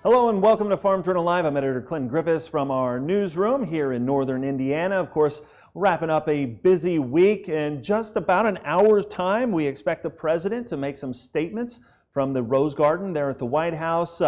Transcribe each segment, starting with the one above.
Hello and welcome to Farm Journal Live. I'm editor Clinton Griffiths from our newsroom here in northern Indiana. Of course, wrapping up a busy week. In just about an hour's time, we expect the president to make some statements from the Rose Garden there at the White House.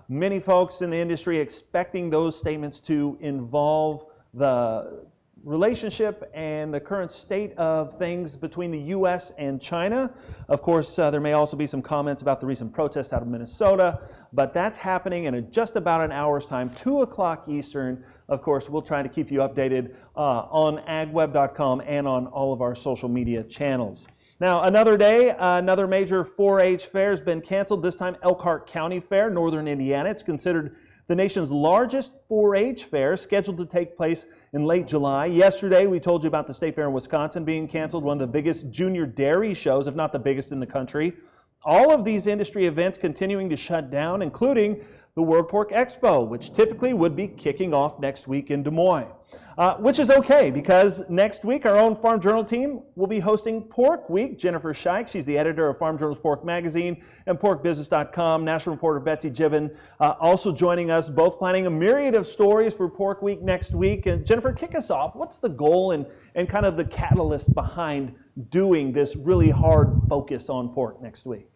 Many folks in the industry expecting those statements to involve the relationship and the current state of things between the U.S. and China. Of course, there may also be some comments about the recent protests out of Minnesota, but that's happening in just about an hour's time, 2 o'clock Eastern. Of course, we'll try to keep you updated on agweb.com and on all of our social media channels. Now, another day, another major 4-H fair has been canceled, this time Elkhart County Fair, northern Indiana. It's considered the nation's largest 4-H fair, scheduled to take place in late July. Yesterday, we told you about the State Fair in Wisconsin being canceled, one of the biggest junior dairy shows, if not the biggest in the country. All of these industry events continuing to shut down, including the World Pork Expo, which typically would be kicking off next week in Des Moines. Which is okay, because next week our own Farm Journal team will be hosting Pork Week. Jennifer Shike, she's the editor of Farm Journal's Pork Magazine and PorkBusiness.com. National reporter Betsy Jibben also joining us, both planning a myriad of stories for Pork Week next week. And Jennifer, kick us off. What's the goal and kind of the catalyst behind doing this really hard focus on pork next week?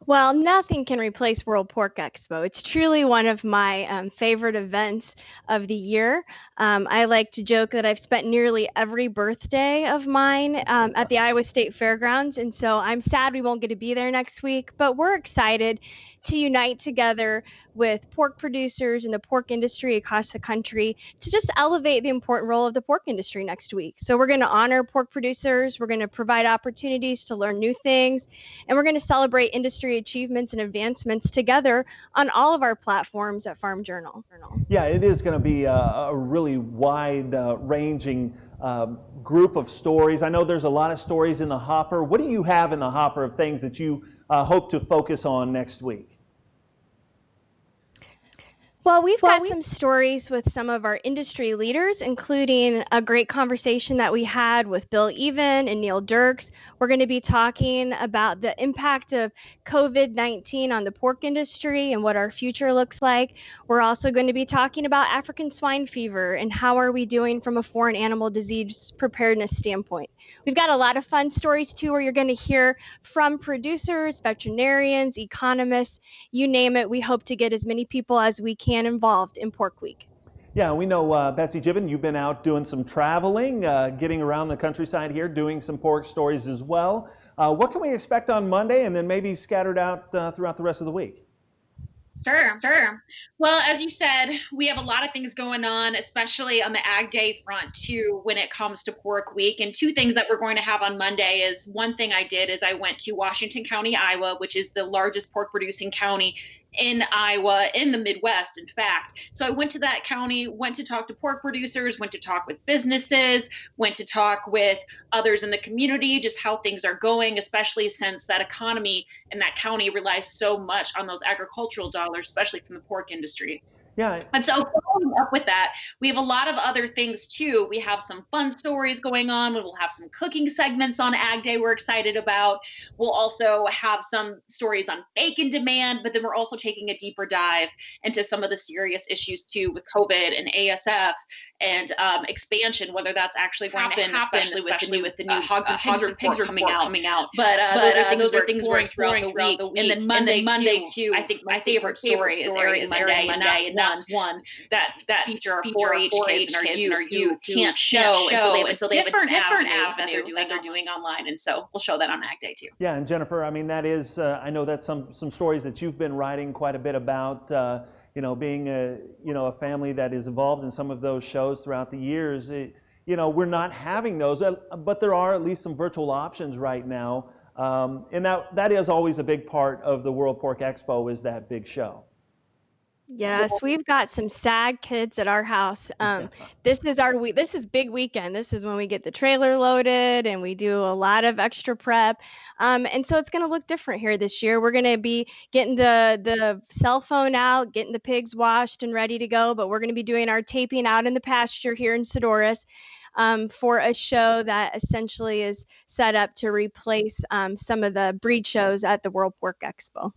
Well, nothing can replace World Pork Expo. It's truly one of my favorite events of the year. I like to joke that I've spent nearly every birthday of mine at the Iowa State Fairgrounds, and so I'm sad we won't get to be there next week, but we're excited to unite together with pork producers and the pork industry across the country to just elevate the important role of the pork industry next week. So we're going to honor pork producers, we're going to provide opportunities to learn new things, and we're going to celebrate industry achievements and advancements together on all of our platforms at Farm Journal. Yeah, it is going to be a really wide ranging group of stories. I know there's a lot of stories in the hopper. What do you have in the hopper of things that you hope to focus on next week? Well, we've got some stories with some of our industry leaders, including a great conversation that we had with Bill Even and Neil Dirks. We're going to be talking about the impact of COVID-19 on the pork industry and what our future looks like. We're also going to be talking about African swine fever and how are we doing from a foreign animal disease preparedness standpoint. We've got a lot of fun stories too, where you're going to hear from producers, veterinarians, economists, you name it. We hope to get as many people as we can involved in Pork Week. Yeah, we know, Betsy Jibben, you've been out doing some traveling, getting around the countryside here, doing some pork stories as well. What can we expect on Monday and then maybe scattered out throughout the rest of the week? Sure. Well, as you said, we have a lot of things going on, especially on the AgDay front too, when it comes to Pork Week. And two things that we're going to have on Monday is, one thing I did is I went to Washington County, Iowa, which is the largest pork producing county in Iowa, in the Midwest, in fact. So I went to that county, went to talk to pork producers, went to talk with businesses, went to talk with others in the community, just how things are going, especially since that economy in that county relies so much on those agricultural dollars, especially from the pork industry. Yeah. And so following up with that, we have a lot of other things too. We have some fun stories going on. We'll have some cooking segments on AgDay we're excited about. We'll also have some stories on bacon demand, but then we're also taking a deeper dive into some of the serious issues too with COVID and ASF and expansion, whether that's actually going to happen, especially with the new hogs and pigs report coming out. But those are things we're exploring throughout the week. And then Monday too, I think my favorite story is airing Monday, and that's one that feature our 4-H kids and our youth can't show, and so they have a different avenue that they're doing online, and so we'll show that on AgDay too. Yeah, and Jennifer, I mean, that is, I know that's some stories that you've been writing quite a bit about, being a family that is involved in some of those shows throughout the years. We're not having those, but there are at least some virtual options right now, and that is always a big part of the World Pork Expo, is that big show. Yes, we've got some SAG kids at our house. This is big weekend. This is when we get the trailer loaded and we do a lot of extra prep. And so it's going to look different here this year. We're going to be getting the cell phone out, getting the pigs washed and ready to go, but we're going to be doing our taping out in the pasture here in Sedoris. For a show that essentially is set up to replace some of the breed shows at the World Pork Expo.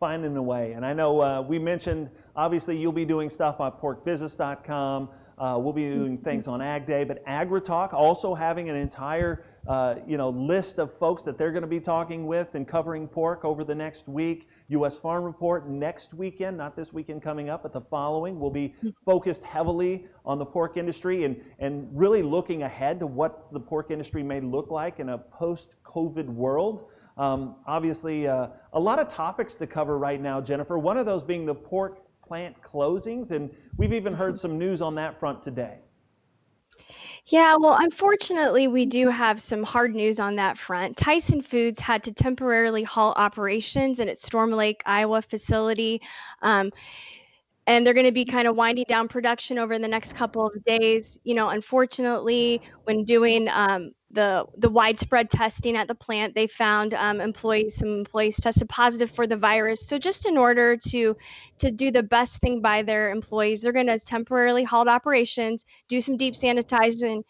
finding a way. And I know we mentioned, obviously, you'll be doing stuff on porkbusiness.com. We'll be doing things on AgDay, but AgriTalk also having an entire list of folks that they're going to be talking with and covering pork over the next week. U.S. Farm Report next weekend, not this weekend coming up, but the following, will be focused heavily on the pork industry and really looking ahead to what the pork industry may look like in a post-COVID world. Obviously, a lot of topics to cover right now, Jennifer. One of those being the pork plant closings, and we've even heard some news on that front today. Yeah, well, unfortunately, we do have some hard news on that front. Tyson Foods had to temporarily halt operations in its Storm Lake, Iowa facility. And they're going to be kind of winding down production over the next couple of days. Unfortunately, when doing the widespread testing at the plant, they found some employees tested positive for the virus. So just in order to do the best thing by their employees, they're going to temporarily halt operations, do some deep sanitizing,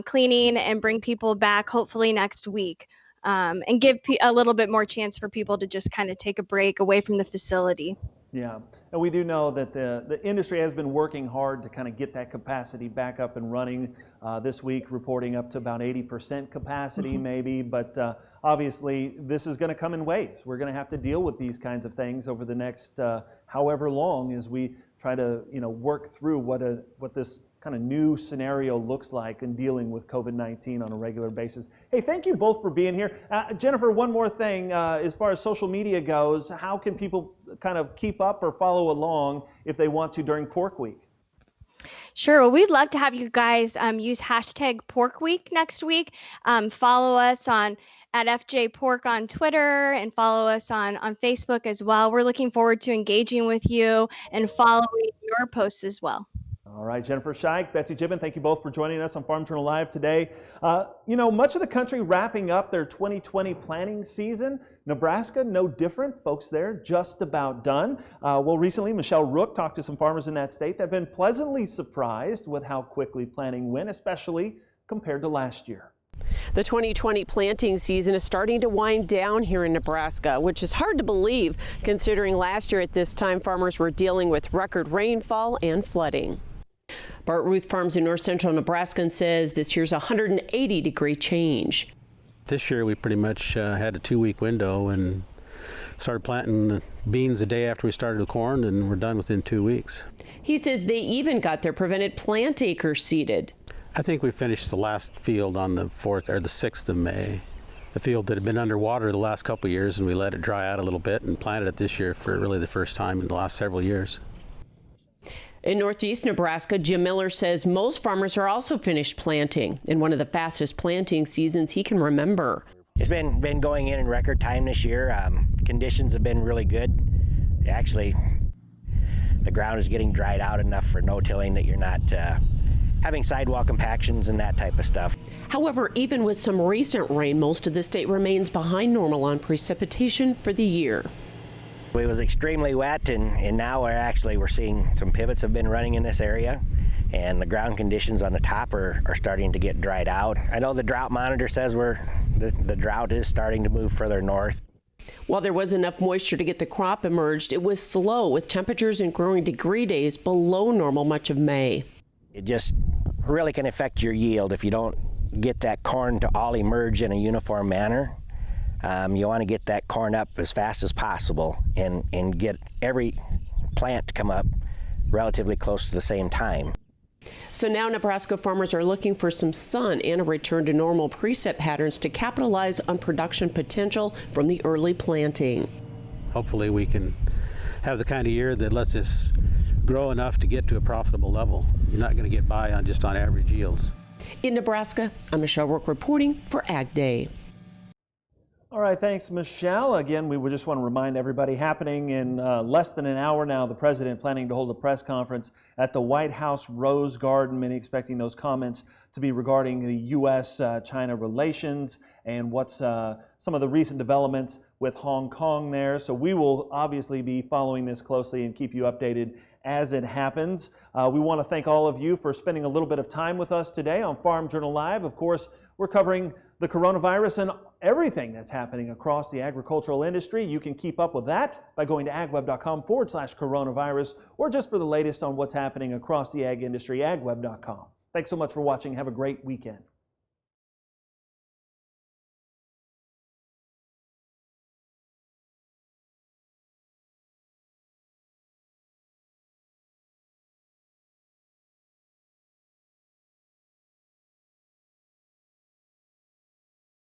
cleaning, and bring people back hopefully next week, and give a little bit more chance for people to just kind of take a break away from the facility. Yeah, and we do know that the industry has been working hard to kind of get that capacity back up and running this week, reporting up to about 80% capacity maybe, but obviously this is going to come in waves. We're going to have to deal with these kinds of things over the next however long as we try to work through what this kind of new scenario looks like in dealing with COVID-19 on a regular basis. Hey, thank you both for being here. Jennifer, one more thing, as far as social media goes, how can people kind of keep up or follow along if they want to during Pork Week? Sure. Well, we'd love to have you guys use hashtag Pork Week next week. Follow us at FJ Pork on Twitter and follow us on Facebook as well. We're looking forward to engaging with you and following your posts as well. All right, Jennifer Shike, Betsy Jibben, thank you both for joining us on Farm Journal Live today. Much of the country wrapping up their 2020 planting season. Nebraska, no different. Folks there just about done. Recently, Michelle Rook talked to some farmers in that state that have been pleasantly surprised with how quickly planting went, especially compared to last year. The 2020 planting season is starting to wind down here in Nebraska, which is hard to believe considering last year at this time farmers were dealing with record rainfall and flooding. Bart Ruth farms in north central Nebraska and says this year's a 180-degree change. This year we pretty much had a 2-week window and started planting beans the day after we started the corn, and we're done within 2 weeks. He says they even got their prevented plant acres seeded. I think we finished the last field on the 4th or the 6th of May. The field that had been underwater the last couple of years, and we let it dry out a little bit and planted it this year for really the first time in the last several years. In northeast Nebraska, Jim Miller says most farmers are also finished planting in one of the fastest planting seasons he can remember. It's been going in record time this year. Conditions have been really good. Actually, the ground is getting dried out enough for no-tilling that you're not having sidewall compactions and that type of stuff. However, even with some recent rain, most of the state remains behind normal on precipitation for the year. It was extremely wet, and now we're seeing some pivots have been running in this area, and the ground conditions on the top are starting to get dried out. I know the drought monitor says the drought is starting to move further north. While there was enough moisture to get the crop emerged, it was slow with temperatures and growing degree days below normal much of May. It just really can affect your yield if you don't get that corn to all emerge in a uniform manner. You want to get that corn up as fast as possible and get every plant to come up relatively close to the same time. So now Nebraska farmers are looking for some sun and a return to normal precip patterns to capitalize on production potential from the early planting. Hopefully we can have the kind of year that lets us grow enough to get to a profitable level. You're not going to get by on just on average yields. In Nebraska, I'm Michelle Rook reporting for AgDay. All right, thanks, Michelle. Again, we would just want to remind everybody, happening in less than an hour now, the president planning to hold a press conference at the White House Rose Garden. Many expecting those comments to be regarding the U.S.-China relations and what's some of the recent developments with Hong Kong there. So we will obviously be following this closely and keep you updated as it happens. We want to thank all of you for spending a little bit of time with us today on Farm Journal Live. Of course, we're covering the coronavirus and everything that's happening across the agricultural industry. You can keep up with that by going to agweb.com/coronavirus, or just for the latest on what's happening across the ag industry, agweb.com. Thanks so much for watching. Have a great weekend.